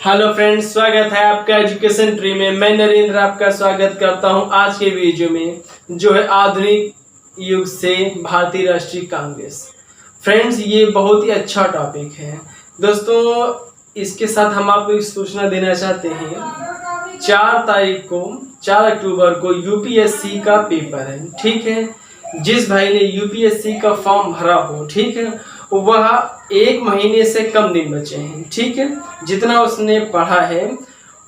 Hello friends, स्वागत है आपका एजुकेशन ट्री में। मैं नरेंद्र आपका स्वागत करता हूं आज के वीडियो में, जो है आधुनिक युग से भारतीय राष्ट्रीय कांग्रेस। फ्रेंड्स, ये बहुत ही अच्छा टॉपिक है दोस्तों। इसके साथ हम आपको एक सूचना देना चाहते हैं। 4 अक्टूबर को यूपीएससी का पेपर है, ठीक है। जिस भाई ने यूपीएससी का फॉर्म भरा हो, ठीक है, वह 1 महीने से कम दिन बचे हैं, ठीक है। जितना उसने पढ़ा है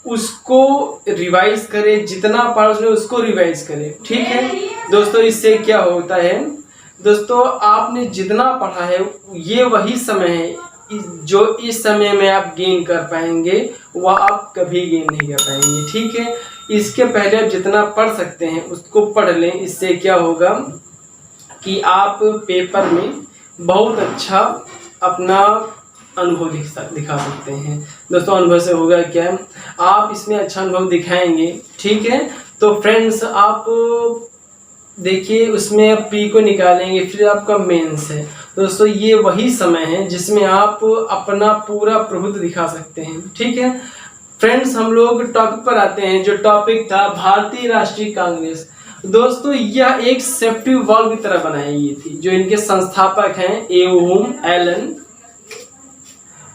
उसको रिवाइज करे, जितना पढ़ा उसने उसको रिवाइज करे, ठीक है दोस्तों। इससे क्या होता है दोस्तों, आपने जितना पढ़ा है ये वही समय है जो इस समय में आप गेन कर पाएंगे, वह आप कभी गेन नहीं कर पाएंगे, ठीक है। इसके पहले आप जितना पढ़ सकते हैं उसको पढ़ लें। इससे क्या होगा कि आप पेपर में बहुत अच्छा अपना अनुभव दिखा सकते हैं दोस्तों। अनुभव से होगा क्या, आप इसमें अच्छा अनुभव दिखाएंगे, ठीक है। तो फ्रेंड्स, आप देखिए उसमें आप प्री को निकालेंगे, फिर आपका मेंस है दोस्तों। ये वही समय है जिसमें आप अपना पूरा प्रभुत्व दिखा सकते हैं, ठीक है। फ्रेंड्स, हम लोग टॉपिक पर आते हैं। जो टॉपिक था भारतीय राष्ट्रीय कांग्रेस दोस्तों, यह एक सेफ्टी वॉल्व की तरह बनाई गई थी। जो इनके संस्थापक हैं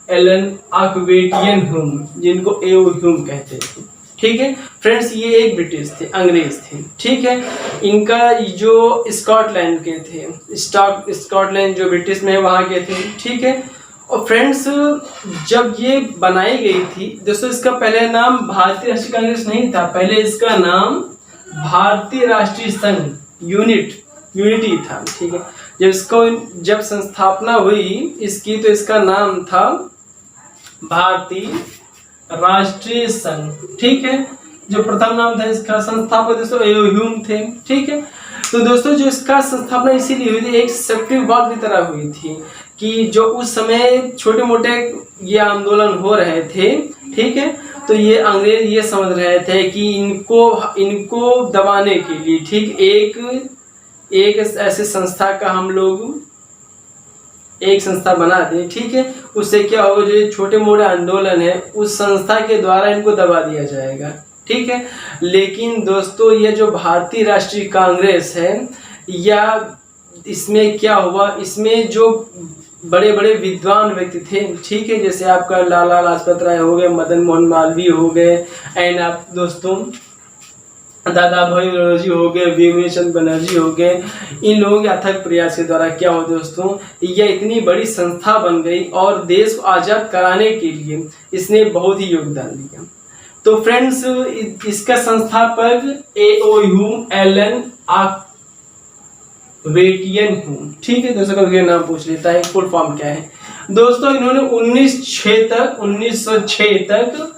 एलन आक्वेटियन ह्यूम, जिनको ए ह्यूम कहते थे, ठीक है। फ्रेंड्स, ये एक ब्रिटिश थे, अंग्रेज थे, ठीक है। इनका जो स्कॉटलैंड के थे, स्कॉटलैंड जो ब्रिटिश में है वहाँ के थे, ठीक है। और फ्रेंड्स, जब ये बनाई गई थी दोस्तों, इसका पहले नाम भारतीय राष्ट्रीय कांग्रेस नहीं था। पहले इसका नाम भारतीय राष्ट्रीय संघ यूनिटी था, ठीक है। जब संस्थापना हुई इसकी, तो इसका नाम था भारतीय राष्ट्रीय संघ, ठीक है। जो प्रथम नाम था इसका, संस्थापक दोस्तों ह्यूम थे, ठीक है। तो दोस्तों, जो इसका संस्थापना इसीलिए हुई थी, एक सेफ्टी वॉल्व की तरह हुई थी कि जो उस समय छोटे मोटे ये आंदोलन हो रहे थे, ठीक है। तो ये अंग्रेज ये समझ रहे थे कि इनको दबाने के लिए, ठीक, एक ऐसे संस्था का हम लोग एक संस्था बना दें, ठीक है। उससे क्या होगा, जो छोटे मोटे आंदोलन है उस संस्था के द्वारा इनको दबा दिया जाएगा, ठीक है। लेकिन दोस्तों, ये जो भारतीय राष्ट्रीय कांग्रेस है, या इसमें क्या हुआ, इसमें जो बड़े बड़े विद्वान व्यक्ति थे, ठीक है, जैसे आपका लाला लाजपत राय हो गए, मदन मोहन मालवीय हो गए, एंड आप दोस्तों दादा भाई नौरोजी हो गए, विवेकचंद बनर्जी हो गए। इन लोगों के अथक प्रयास के द्वारा क्या हो दोस्तों, यह इतनी बड़ी संस्था बन गई और देश को आजाद कराने के लिए इसने बहुत ही योगदान दिया। तो फ्रेंड्स, इसका संस्थापक एलन आक्वेटियन ह्यूम, ठीक है दोस्तों। कभी नाम पूछ लेता है, फुल फॉर्म क्या है दोस्तों। इन्होंने 1906 तक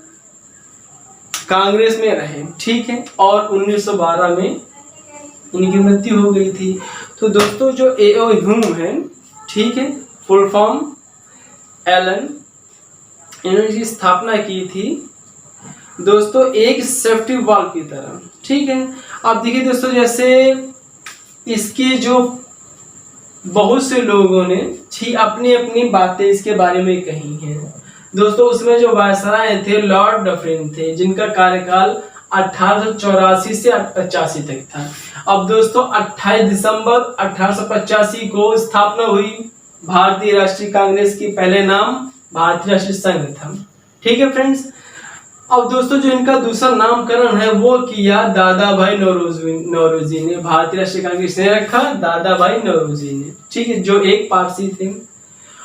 कांग्रेस में रहे, ठीक है, और 1912 में इनकी मृत्यु हो गई थी। तो दोस्तों, जो ह्यूम है, ठीक है, फुल फॉर्म एलन, इन्होंने इसकी स्थापना की थी दोस्तों एक सेफ्टी वॉल्व की तरह, ठीक है। आप देखिए दोस्तों, जैसे इसके जो बहुत से लोगों ने अपनी अपनी बातें इसके बारे में कही हैं दोस्तों। उसमें जो वायसराय थे लॉर्ड डफरिन थे, जिनका कार्यकाल 1884 से 85 तक था। अब दोस्तों, 28 दिसंबर 1885 को स्थापना हुई भारतीय राष्ट्रीय कांग्रेस की। पहले नाम भारतीय राष्ट्रीय संघ था, ठीक है फ्रेंड्स। अब दोस्तों, जो इनका दूसरा नामकरण है वो किया दादा भाई नौरोजी ने। भारतीय राष्ट्रीय कांग्रेस ने रखा दादा भाई नौरोजी ने, ठीक है, जो एक पारसी थे।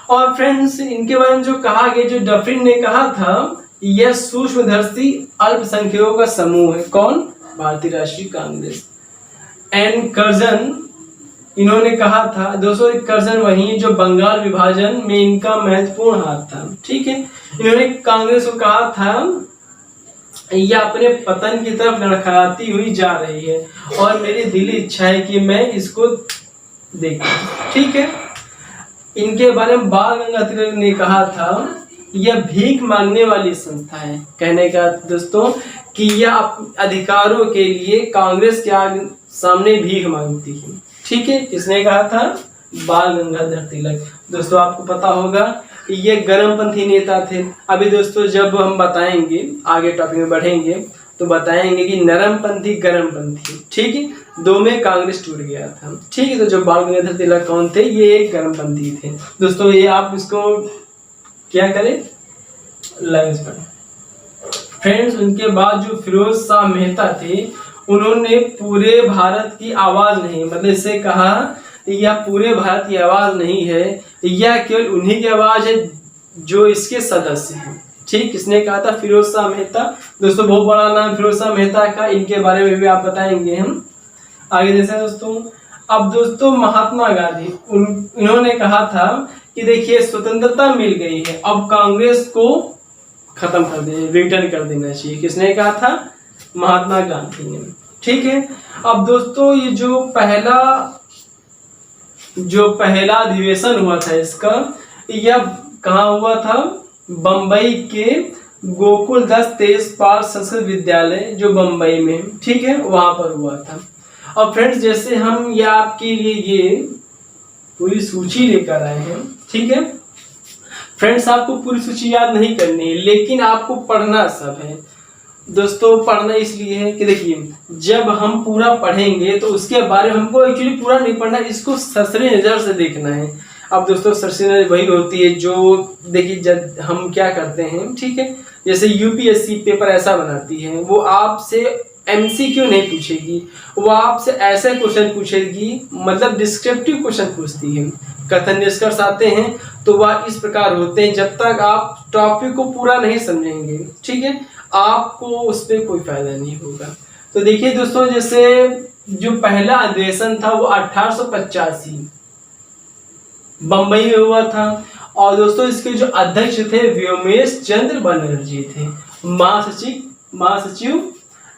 और फ्रेंड्स, इनके बारे में जो कहा गया, जो डफरिन ने कहा था, यह सूक्ष्मदर्शी अल्पसंख्यकों का समूह है। कौन? भारतीय राष्ट्रीय कांग्रेस। एंड कर्जन, इन्होंने कहा था दोस्तों, कर्जन वही जो बंगाल विभाजन में इनका महत्वपूर्ण हाथ था, ठीक है। इन्होंने कांग्रेस को कहा था यह अपने पतन की तरफ लड़खड़ाती हुई जा रही है और मेरी दिली इच्छा है कि मैं इसको देखूं, ठीक है। इनके बारे में बाल गंगाधर तिलक ने कहा था, यह भीख मांगने वाली संस्था है। कहने का दोस्तों कि यह अधिकारों के लिए कांग्रेस के सामने भीख मांगती है, ठीक है। किसने कहा था? बाल गंगाधर तिलक। दोस्तों, आपको पता होगा ये गर्मपंथी नेता थे। अभी दोस्तों जब हम बताएंगे आगे टॉपिक में बढ़ेंगे तो बताएंगे कि नरमपंथी गर्मपंथी, ठीक है, दो में कांग्रेस टूट गया था, ठीक है। तो जो बाल गंगाधर तिलक कौन थे, ये एक गर्मपंथी थे दोस्तों। ये आप इसको क्या करें, लाइन्स पर। फ्रेंड्स उनके बाद जो फिरोज शाह मेहता थे, उन्होंने पूरे भारत की आवाज नहीं, मतलब इससे कहा यह पूरे भारत की आवाज नहीं है, यह केवल उन्हीं की आवाज है जो इसके सदस्य हैं, ठीक। किसने कहा था, फिरोज शाह मेहता। दोस्तों बहुत बड़ा नाम फिरोज शाह मेहता का, इनके बारे में भी आप बताएंगे हम आगे जैसे दोस्तों। अब दोस्तों महात्मा गांधी इन्होंने कहा था कि देखिए स्वतंत्रता मिल गई है, अब कांग्रेस को खत्म कर देना, रिटर्न कर देना चाहिए। किसने कहा था, महात्मा गांधी ने, ठीक है। अब दोस्तों ये जो पहला अधिवेशन हुआ था इसका, यह कहाँ हुआ था, बम्बई के गोकुलदास तेजपाल संस्कृत विद्यालय जो बम्बई में, ठीक है, वहां पर हुआ था। और फ्रेंड्स जैसे हम ये आपके लिए ये पूरी सूची लेकर आए हैं, ठीक है। फ्रेंड्स आपको पूरी सूची याद नहीं करनी है, लेकिन आपको पढ़ना सब है दोस्तों। पढ़ना इसलिए है कि देखिए जब हम पूरा पढ़ेंगे तो उसके बारे में हमको एक्चुअली पूरा नहीं पढ़ना, इसको सरसरी नजर से देखना है। अब दोस्तों सरसरी नजर वही होती है जो देखिए जब हम क्या करते हैं, ठीक है, जैसे यूपीएससी पेपर ऐसा बनाती है, वो आपसे एमसीक्यू नहीं पूछेगी, वो आपसे ऐसे क्वेश्चन पूछेगी, मतलब डिस्क्रिप्टिव क्वेश्चन पूछती है। कथन निष्कर्ष आते हैं तो वह इस प्रकार होते हैं, जब तक आप टॉपिक को पूरा नहीं समझेंगे, ठीक है, आपको उस पर कोई फायदा नहीं होगा। तो देखिए दोस्तों जैसे जो पहला अधिवेशन था वो 1885 बंबई में हुआ था, और दोस्तों इसके जो अध्यक्ष थे व्योमेश चंद्र बनर्जी थे, महासचिव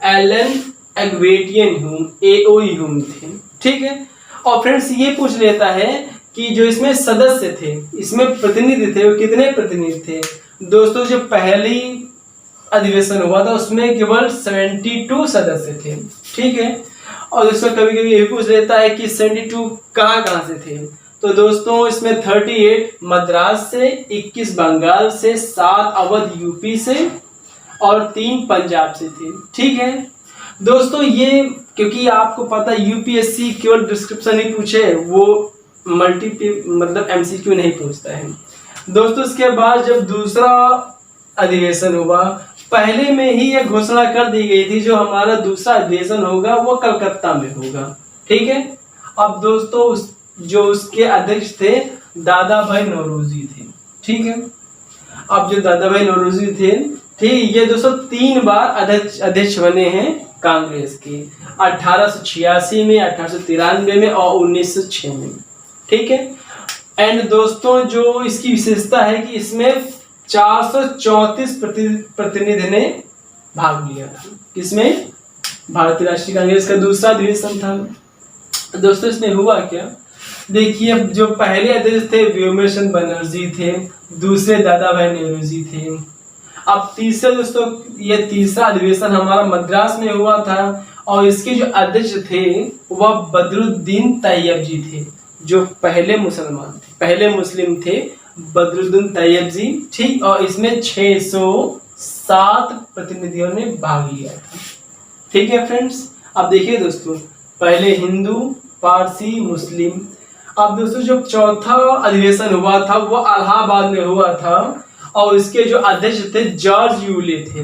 एलन एग्वेटियन ह्यूम एओई ह्यूम थे, ठीक है। और फ्रेंड्स ये पूछ लेता है कि जो इसमें सदस्य थे, इसमें प्रतिनिधि थे, वो कितने प्रतिनिधि थे। दोस्तों जो पहली अधिवेशन हुआ था उसमें केवल 72 सदस्य थे, ठीक है। और दोस्तों कभी कभी ये पूछ लेता है कि 72 कहाँ से थे। तो दोस्तों इसमें 38 मद्रास से, 21 बंगाल से, 7 अवध यूपी से और 3 पंजाब से थे, ठीक है। दोस्तों ये क्योंकि आपको पता है यूपीएससी केवल डिस्क्रिप्शन ही पूछे, वो मतलब एमसीक्यू नहीं पूछता है दोस्तों। इसके बाद जब दूसरा अधिवेशन हुआ, पहले में ही यह घोषणा कर दी गई थी जो हमारा दूसरा अधिवेशन होगा वो कलकत्ता में होगा, ठीक है। अब दोस्तों जो उसके अध्यक्ष थे दादा भाई नौरोजी थे, ठीक है। अब जो दादा भाई नौरोजी थे, ठीक, ये दोस्तों 3 बार अध्यक्ष बने हैं कांग्रेस के, 1886 में, 1893 में और 1906 में, ठीक है। एंड दोस्तों जो इसकी विशेषता है कि इसमें 434 प्रतिनिधि ने भाग लिया था। किसमें, भारतीय राष्ट्रीय कांग्रेस का दूसरा अधिवेशन था। दोस्तों इसमें हुआ क्या, देखिए जो पहले अध्यक्ष थे व्योमेश चंद्र बनर्जी थे, दूसरे दादा भाई नौरोजी थे। अब तीसरा दोस्तों ये तीसरा अधिवेशन हमारा मद्रास में हुआ था, और इसके जो अध्यक्ष थे वह बदरुद्दीन तैयब जी थे, जो पहले मुसलमान थे, पहले मुस्लिम थे, बदरुद्दीन तैयब जी, ठीक। और इसमें 607 प्रतिनिधियों ने भाग लिया था, ठीक है फ्रेंड्स। अब देखिए दोस्तों पहले हिंदू, पारसी, मुस्लिम। अब दोस्तों जो चौथा अधिवेशन हुआ था वो इलाहाबाद में हुआ था, और इसके जो अध्यक्ष थे जॉर्ज यूले थे,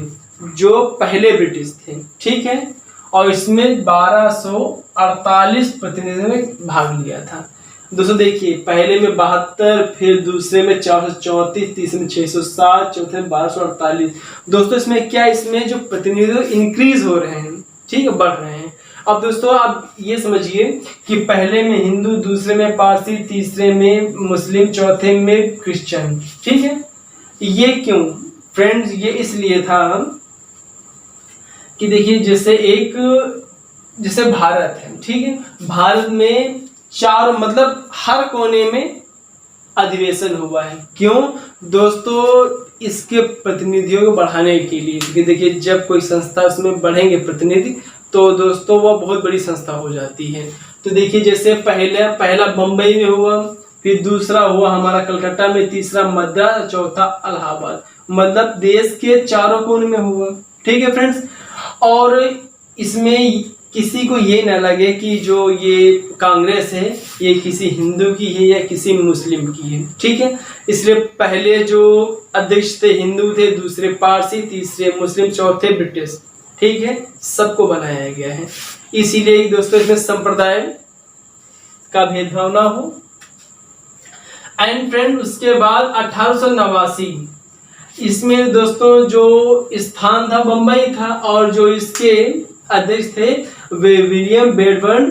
जो पहले ब्रिटिश थे, ठीक है। और इसमें 1248 प्रतिनिधियों ने भाग लिया था। दोस्तों देखिए पहले में 72, फिर दूसरे में 434, तीसरे में 607, चौथे में 1248। दोस्तों इसमें क्या, इसमें जो प्रतिनिधि इंक्रीज हो रहे हैं, ठीक है, बढ़ रहे हैं। अब दोस्तों आप ये समझिए कि पहले में हिंदू, दूसरे में पारसी, तीसरे में मुस्लिम, चौथे में क्रिश्चियन, ठीक है। ये क्यों फ्रेंड्स, ये इसलिए था कि देखिए जैसे भारत है, ठीक है, भारत में मतलब हर कोने में अधिवेशन हुआ है। क्यों दोस्तों, इसके प्रतिनिधियों को बढ़ाने के लिए, क्योंकि देखिए जब कोई संस्था उसमें बढ़ेंगे प्रतिनिधि तो दोस्तों वह बहुत बड़ी संस्था हो जाती है। तो देखिए जैसे पहला बम्बई में हुआ, फिर दूसरा हुआ हमारा कलकत्ता में, तीसरा मद्रास, चौथा इलाहाबाद। मतलब देश के चारों कोने में हुआ। ठीक है फ्रेंड्स, और इसमें किसी को ये ना लगे कि जो ये कांग्रेस है ये किसी हिंदू की है या किसी मुस्लिम की है। ठीक है, इसलिए पहले जो अध्यक्ष थे हिंदू थे, दूसरे पारसी, तीसरे मुस्लिम, चौथे ब्रिटिश। ठीक है, सबको बनाया गया है, इसीलिए दोस्तों इसमें संप्रदाय का भेदभाव ना हो। एंड फ्रेंड उसके बाद 1889 इसमें दोस्तों जो स्थान था बम्बई था, और जो इसके अध्यक्ष थे वे विलियम बेडबर्न।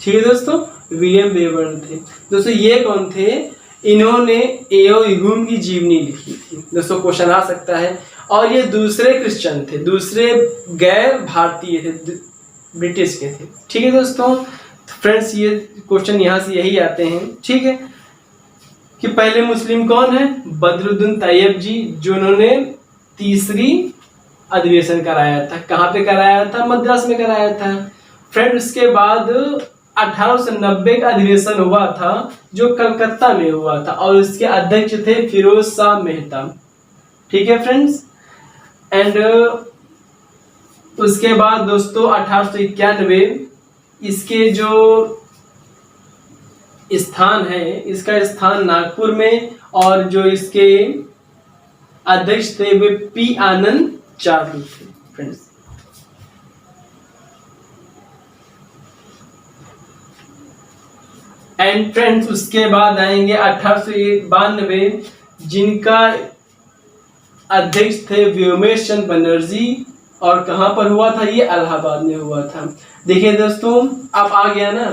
ठीक है दोस्तों, विलियम बेडबर्न थे। दोस्तों ये कौन थे? इन्होंने एओ ह्यूम की जीवनी लिखी थी। दोस्तों क्वेश्चन आ सकता है। और ये दूसरे क्रिश्चियन थे, दूसरे गैर भारतीय थे, ब्रिटिश के थे। ठीक है दोस्तों, फ्रेंड्स ये क्वेश्चन यहाँ से यही आते हैं। ठीक है, कि पहले मुस्लिम कौन है? बदरुद्दीन तैयब जी, जिन्होंने तीसरी अधिवेशन कराया था। कहाँ पे कराया था? मद्रास में कराया था। फ्रेंड उसके बाद 1890 का अधिवेशन हुआ था जो कलकत्ता में हुआ था, और उसके अध्यक्ष थे फिरोज शाह मेहता। ठीक है फ्रेंड्स, एंड उसके बाद दोस्तों 1891 इसके जो स्थान है, इसका स्थान नागपुर में, और जो इसके अध्यक्ष थे वे पी आनंद चार्ली थे। फ्रेंड्स एंड फ्रेंड्स उसके बाद आएंगे 1892 जिनका अध्यक्ष थे व्योमेश चंद्र बनर्जी, और कहां पर हुआ था? ये इलाहाबाद में हुआ था। देखिए दोस्तों अब आ गया ना,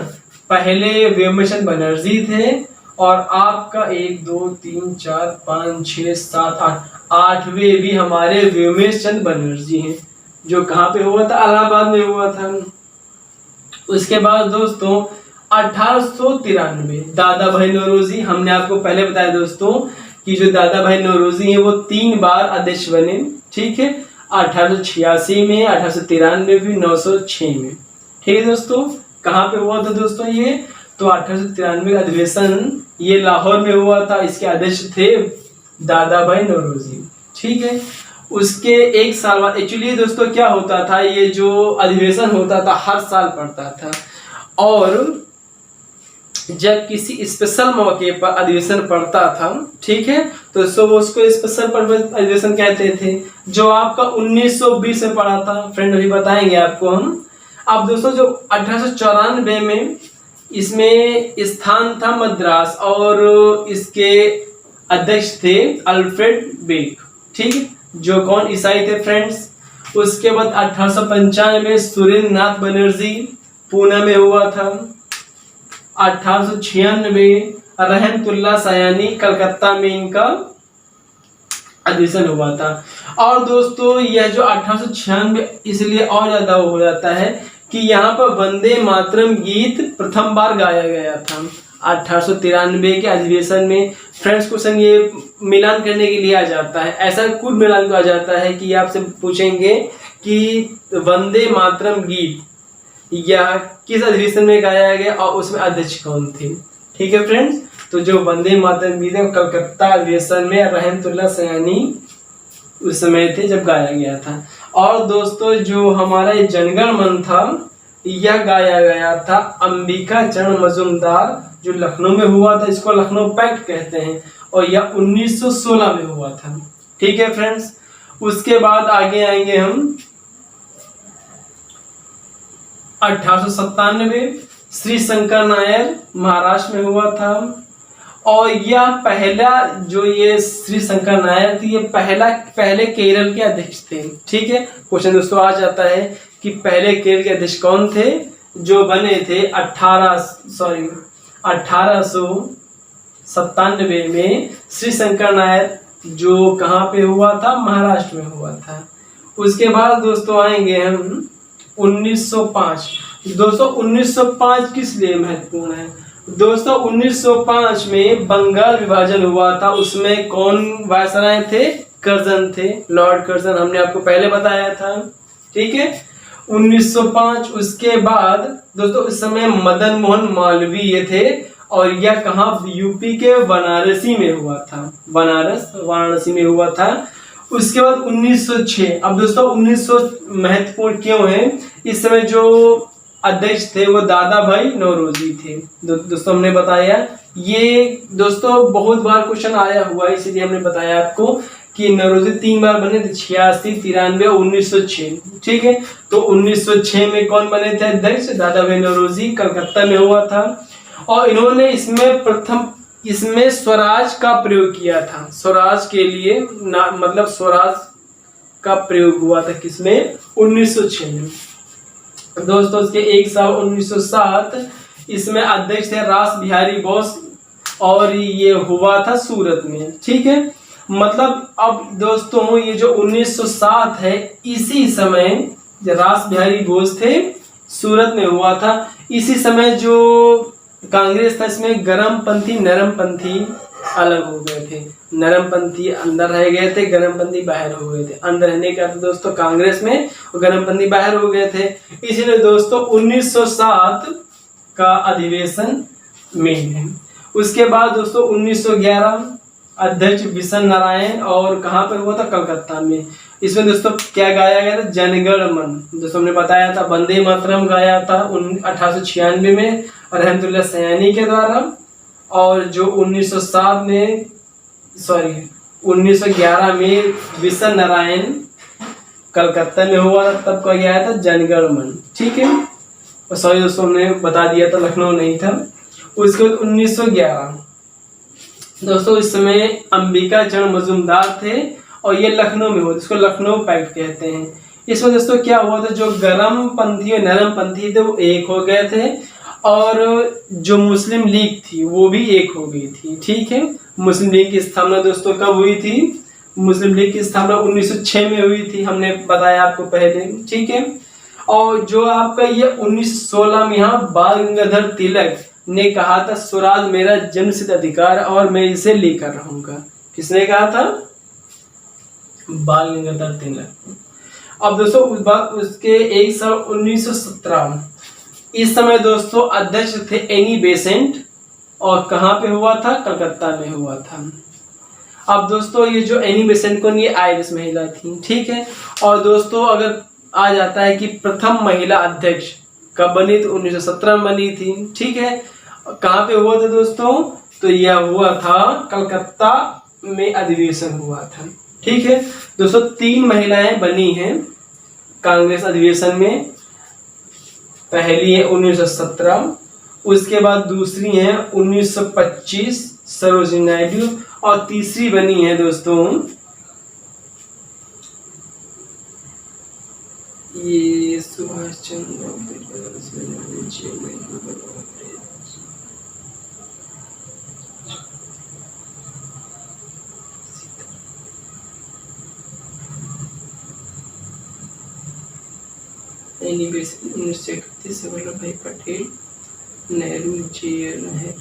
पहले व्योमेश चंद्र बनर्जी थे, और आपका 1 2 3 4 5 6 7 8 आठवें भी हमारे व्योमेश चंद्र बनर्जी हैं, जो कहाँ पे हुआ था? इलाहाबाद में हुआ था। उसके बाद दोस्तों 1893 दादा भाई नौरोजी, हमने आपको पहले बताया दोस्तों कि जो दादा भाई नौरोजी हैं वो 3 बार अध्यक्ष बने। ठीक है, 1886 में, 1893 में, 1906 में। ठीक है दोस्तों, कहाँ पे हुआ था दोस्तों ये? तो 1893 अधिवेशन ये लाहौर में हुआ था। इसके अध्यक्ष थे दादा भाई नौरोजी। ठीक है, उसके 1 साल बाद एक्चुअली दोस्तों क्या होता था, ये जो अधिवेशन होता था हर साल पड़ता था, और जब किसी स्पेशल मौके पर अधिवेशन पड़ता था, ठीक है, तो उसको स्पेशल अधिवेशन कहते थे, जो आपका 1920 में पड़ा था। फ्रेंड अभी बताएंगे आपको हम। अब दोस्तों जो 1894 में इसमें स्थान था मद्रास, और इसके अध्यक्ष थे अल्फ्रेड बेक। ठीक है, जो कौन? ईसाई थे फ्रेंड्स। उसके बाद 1895 में सुरेंद्र नाथ बनर्जी पूना में हुआ था। 1896 रहमतुल्लाह सयानी कलकत्ता में इनका अधिवेशन हुआ था। और दोस्तों यह जो 1896 इसलिए और ज्यादा हो जाता है कि यहाँ पर वंदे मातरम गीत प्रथम बार गाया गया था 1893 के अधिवेशन में। फ्रेंड्स क्वेश्चन ये मिलान करने के लिए आ जाता है, ऐसा कुछ मिलान आ जाता है कि आपसे पूछेंगे कि वंदे मातरम गीत यह किस अधिवेशन में गाया गया और उसमें अध्यक्ष कौन थे। ठीक है फ्रेंड्स, तो जो वंदे मातरम गीत है कलकत्ता अधिवेशन में रहमतुल्लाह सयानी उस समय थे जब गाया गया था। और दोस्तों जो हमारा ये जनगण मन था यह गाया गया था अंबिका चरण मजूमदार, जो लखनऊ में हुआ था। इसको लखनऊ पैक्ट कहते हैं, और यह 1916 में हुआ था। ठीक है फ्रेंड्स, उसके बाद आगे आएंगे हम 1897 श्री शंकर नायर महाराष्ट्र में हुआ था। और यह पहला जो ये श्री शंकर नायर थी, ये पहले केरल के अध्यक्ष थे। ठीक है, क्वेश्चन दोस्तों आ जाता है कि पहले केरल के अध्यक्ष कौन थे जो बने थे 1897 में। श्री शंकर नायर जो कहाँ पे हुआ था? महाराष्ट्र में हुआ था। उसके बाद दोस्तों आएंगे हम 1905। दोस्तों 1905 किस लिए महत्वपूर्ण है? दोस्तों 1905 में बंगाल विभाजन हुआ था, उसमें कौन वायसराय थे? कर्जन थे, लॉर्ड कर्जन, हमने आपको पहले बताया था। ठीक है, 1905 उसके बाद दोस्तों उस समय मदन मोहन मालवीय थे और यह कहाँ यूपी के बनारसी में हुआ था, वाराणसी में हुआ था। उसके बाद 1906, अब दोस्तों 1900 महत्वपूर्ण क्यों है, इस समय जो अध्यक्ष थे वो दादा भाई नौरोजी थे। दोस्तों हमने बताया ये दोस्तों बहुत बार क्वेश्चन आया हुआ है, इसलिए हमने बताया आपको कि नौरोजी 3 बार बने थे, 86, 93 और 1906। ठीक है, तो 1906 में कौन बने थे अध्यक्ष, दादा भाई नौरोजी, कलकत्ता में हुआ था। और इन्होंने इसमें स्वराज का प्रयोग किया था, स्वराज के लिए मतलब स्वराज का प्रयोग हुआ था किसमें, 1906 में। दोस्तों उसके एक साल 1907 इसमें अध्यक्ष थे रास बिहारी बोस और ये हुआ था सूरत में। ठीक है, मतलब अब दोस्तों ये जो 1907 है इसी समय रास बिहारी बोस थे, सूरत में हुआ था। इसी समय जो कांग्रेस था इसमें गरमपंथी नरमपंथी अलग हो गए थे, नरमपंथी अंदर रह गए थे, गरमपंथी बाहर हो गए थे। अंदर रहने का दोस्तों कांग्रेस में और गरमपंथी बाहर हो गए थे। इसीलिए दोस्तों 1907 का अधिवेशन में है। उसके बाद दोस्तों 1911 अध्यक्ष बिशन नारायण और कहाँ पर हुआ था, कलकत्ता में। इसमें दोस्तों क्या गाया गया था, जनगण मन। दोस्तों हमने बताया था वंदे मातरम गाया था 1896 में रहमतुल्लाह सयानी के द्वारा। और जो 1911 में बिशन नारायण कलकत्ता में हुआ था, तब कहा गया था जनगण मन। ठीक है, सॉरी दोस्तों हमने बता दिया था, लखनऊ नहीं था। उसके बाद 1911 दोस्तों इस समय अंबिका चरण मजूमदार थे और ये लखनऊ में हुआ, जिसको लखनऊ पैक्ट कहते हैं। इसमें दोस्तों क्या हुआ था, जो गरम पंथी और नरम पंथी थे वो एक हो गए थे और जो मुस्लिम लीग थी वो भी एक हो गई थी। ठीक है, मुस्लिम लीग की स्थापना दोस्तों कब हुई थी, मुस्लिम लीग की स्थापना 1906 में हुई थी, हमने बताया आपको पहले। ठीक है, और जो आपका ये 1916 में यहाँ बाल गंगाधर तिलक ने कहा था स्वराज मेरा जन्मसिद्ध अधिकार और मैं इसे लेकर रहूंगा। किसने कहा था, बाल गंगाधर तिलक। अब दोस्तों उसके एक साल 1917 इस समय दोस्तों अध्यक्ष थे एनी बेसेंट और कहाँ पे हुआ था, कलकत्ता में हुआ था। अब दोस्तों ये जो एनी बेसेंट कौन, ये आयरिश महिला थी। ठीक है, और दोस्तों अगर आ जाता है कि प्रथम महिला अध्यक्ष कब बनी, तो 1917 में बनी थी। ठीक है, कहाँ पे हुआ था दोस्तों, तो यह हुआ था कलकत्ता में अधिवेशन हुआ था। ठीक है दोस्तों, 3 महिलाएं बनी हैं कांग्रेस अधिवेशन में। पहली है 1917, उसके बाद दूसरी है 1925 सरोजिनी नायडू और तीसरी बनी है दोस्तों ये सुभाष चंद्र वल्लभ भाई पटेल, नेहरू जी है।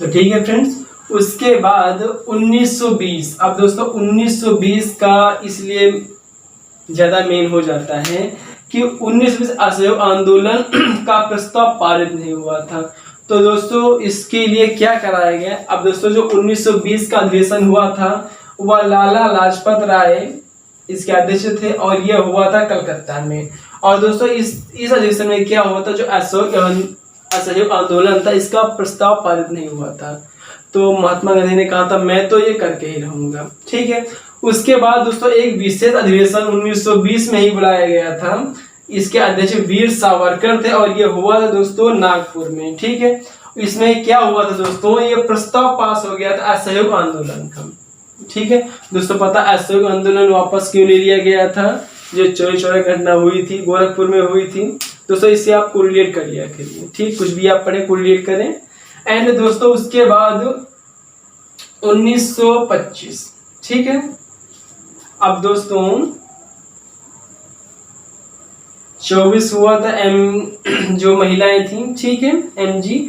तो ठीक है फ्रेंड्स, उसके बाद 1920। अब दोस्तों 1920 का इसलिए ज्यादा मेन हो जाता है कि 1920 असहयोग आंदोलन का प्रस्ताव पारित नहीं हुआ था। तो दोस्तों इसके लिए क्या कराया गया, अब दोस्तों जो 1920 का अधिवेशन हुआ था वह लाला लाजपत राय इसके अध्यक्ष थे और यह हुआ था कलकत्ता में। और दोस्तों इस अधिवेशन में क्या हुआ था, जो असहयोग आंदोलन था इसका प्रस्ताव पारित नहीं हुआ था। तो महात्मा गांधी ने कहा था मैं तो ये करके ही रहूंगा। ठीक है, उसके बाद दोस्तों एक विशेष अधिवेशन 1920 में ही बुलाया गया था। इसके अध्यक्ष वीर सावरकर थे और ये हुआ था दोस्तों नागपुर में। ठीक है, इसमें क्या हुआ था दोस्तों, ये प्रस्ताव पास हो गया था असहयोग आंदोलन का। ठीक है दोस्तों, पता असहयोग आंदोलन वापस क्यों ले लिया गया था, जो चौरी चौरा घटना हुई थी गोरखपुर में हुई थी दोस्तों, इससे आप कोरिलेट कर लिया करिए। ठीक, कुछ भी आप पढ़े कोरिलेट करें। एंड दोस्तों उसके बाद 1925। ठीक है, अब दोस्तों 24 हुआ था जो महिलाएं थी। ठीक है, MG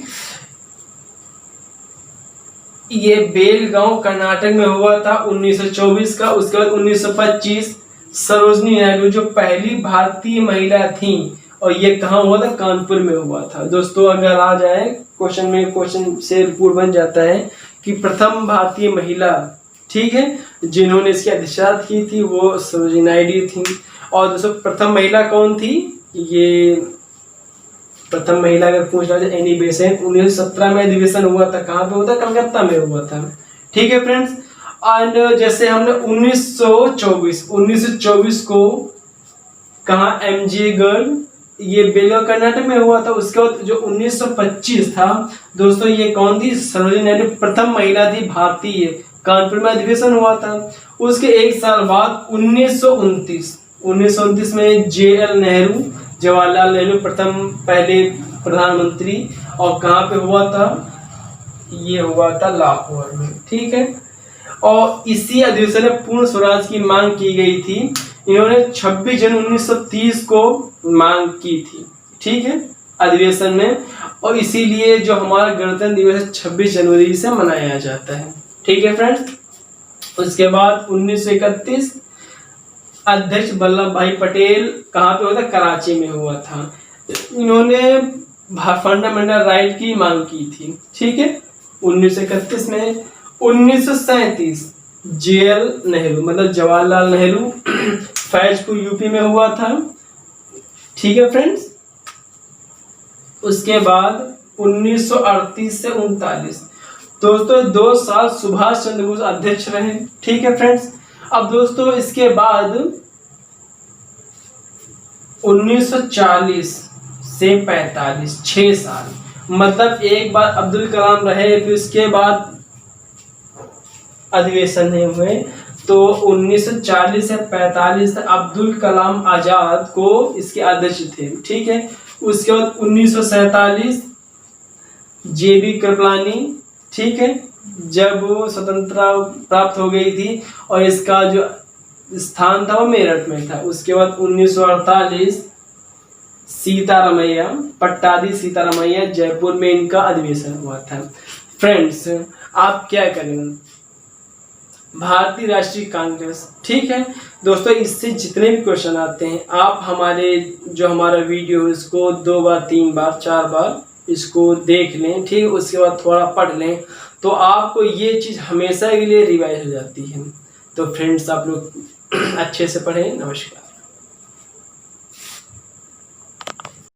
ये बेलगांव कर्नाटक में हुआ था 1924 का। उसके बाद 1925 सरोजिनी नायडू जो पहली भारतीय महिला थी, और ये कहाँ हुआ था? कानपुर में हुआ था। दोस्तों अगर आ जाए क्वेश्चन में, क्वेश्चन से रिपोर्ट बन जाता है कि प्रथम भारतीय महिला, ठीक है, जिन्होंने इसकी अध्यक्षता की थी वो सरोजिनी नायडू थी। और दोस्तों प्रथम महिला कौन थी? ये प्रथम महिला अगर पूछ रहा है एनी बेसेंट, 1917 में अधिवेशन हुआ था। कहाँ पे हुआ था? कलकत्ता में हुआ था। ठीक है फ्रेंड्स। एंड जैसे हमने 1924 को कहा एमजे गर्ल, ये बेलगांव कर्नाटक में हुआ था। उसके बाद जो 1925 था दोस्तों, ये कौन थी? सरोजिनी नायडू प्रथम महिला थी भारतीय, कानपुर में अधिवेशन हुआ था। उसके एक साल बाद 1929 में JL नेहरू, जवाहरलाल नेहरू प्रथम पहले प्रधानमंत्री, और कहाँ पे हुआ था? ये हुआ था लाहौर में। ठीक है। और इसी अधिवेशन में पूर्ण स्वराज की मांग की गई थी। इन्होंने 26 जनवरी 1930 को मांग की थी। ठीक है, अधिवेशन में। और इसीलिए जो हमारा गणतंत्र दिवस 26 जनवरी से मनाया जाता है। ठीक है फ्रेंड्स। उसके बाद 1931 अध्यक्ष वल्लभ भाई पटेल कहाँ पे हुआ था? कराची में हुआ था। इन्होंने फंडामेंटल राइट की मांग की थी। ठीक है, 1931 में। 1937 JL नेहरू मतलब जवाहरलाल नेहरू फैजपुर यूपी में हुआ था। ठीक है फ्रेंड्स। उसके बाद 1938 से 39 दोस्तों 2 साल सुभाष चंद्र बोस अध्यक्ष रहे। ठीक है फ्रेंड्स। अब दोस्तों इसके बाद 1940 से 45 6 साल, मतलब एक बार अब्दुल कलाम रहे, फिर उसके बाद अधिवेशन नहीं हुए। तो 1940 से 45 अब्दुल कलाम आजाद को इसके अध्यक्ष थे। ठीक है। उसके बाद 1947 JB कृपलानी, ठीक है, जब वो स्वतंत्रता प्राप्त हो गई थी और इसका जो स्थान था वो मेरठ में था। उसके बाद 1948 सीतारामैया, पट्टाभी सीतारामैया, जयपुर में इनका अधिवेशन हुआ था। फ्रेंड्स आप क्या करें? भारतीय राष्ट्रीय कांग्रेस। ठीक है दोस्तों, इससे जितने भी क्वेश्चन आते हैं आप हमारे जो हमारा वीडियो इसको 2 बार 3 बार 4 बार इसको देख लें। ठीक है, उसके बाद थोड़ा पढ़ लें तो आपको ये चीज़ हमेशा के लिए रिवाइज हो जाती है। तो फ्रेंड्स आप लोग अच्छे से पढ़ें। नमस्कार।